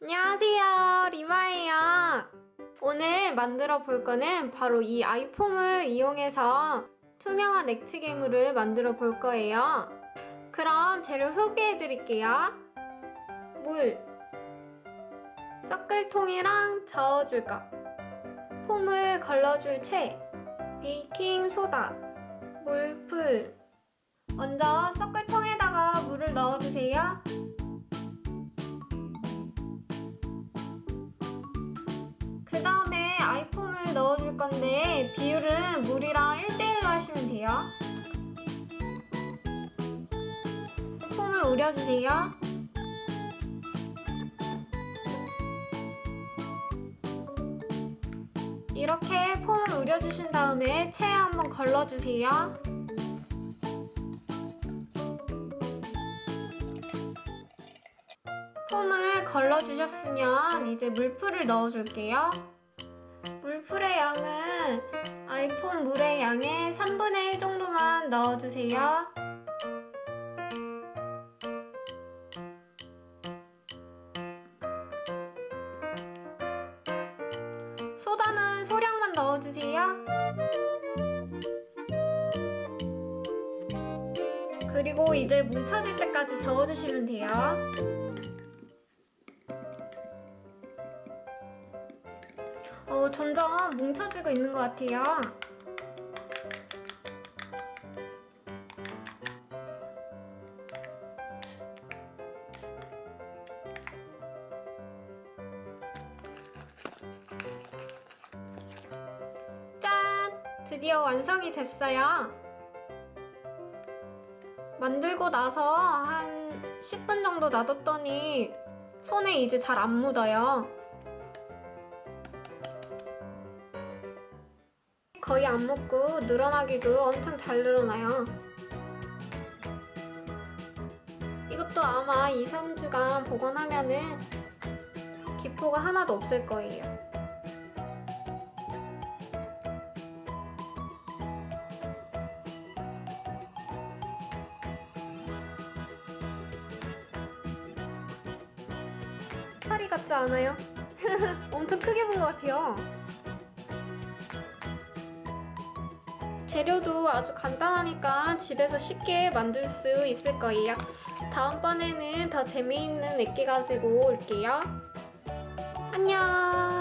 안녕하세요, 리마예요. 오늘 만들어 볼 거는 바로 이 아이폼을 이용해서 투명한 액체 괴물을 만들어 볼 거예요. 그럼 재료 소개해 드릴게요. 물, 섞을통이랑 저어줄 것, 폼을 걸러줄 채, 베이킹소다, 물풀. 먼저 섞을통에다가 물을 넣어주세요. 그 다음에 아이폼을 넣어줄 건데 비율은 물이랑 1대1로 하시면 돼요. 폼을 우려주세요. 이렇게 폼을 우려주신 다음에 체에 한번 걸러주세요. 폼을 걸러주셨으면 이제 물풀을 넣어줄게요. 물풀의 양은 아이폰 물의 양의 3분의 1 정도만 넣어주세요. 소다는 소량만 넣어주세요. 그리고 이제 뭉쳐질 때까지 저어주시면 돼요. 점점 뭉쳐지고 있는 것 같아요. 짠! 드디어 완성이 됐어요. 만들고 나서 한 10분 정도 놔뒀더니 손에 이제 잘 안 묻어요. 거의 안 묻고 늘어나기도 엄청 잘 늘어나요. 이것도 아마 2-3주간 보관하면은 기포가 하나도 없을 거예요. 파리 같지 않아요? 엄청 크게 본 것 같아요. 재료도 아주 간단하니까 집에서 쉽게 만들 수 있을 거예요. 다음번에는 더 재미있는 액기 가지고 올게요. 안녕!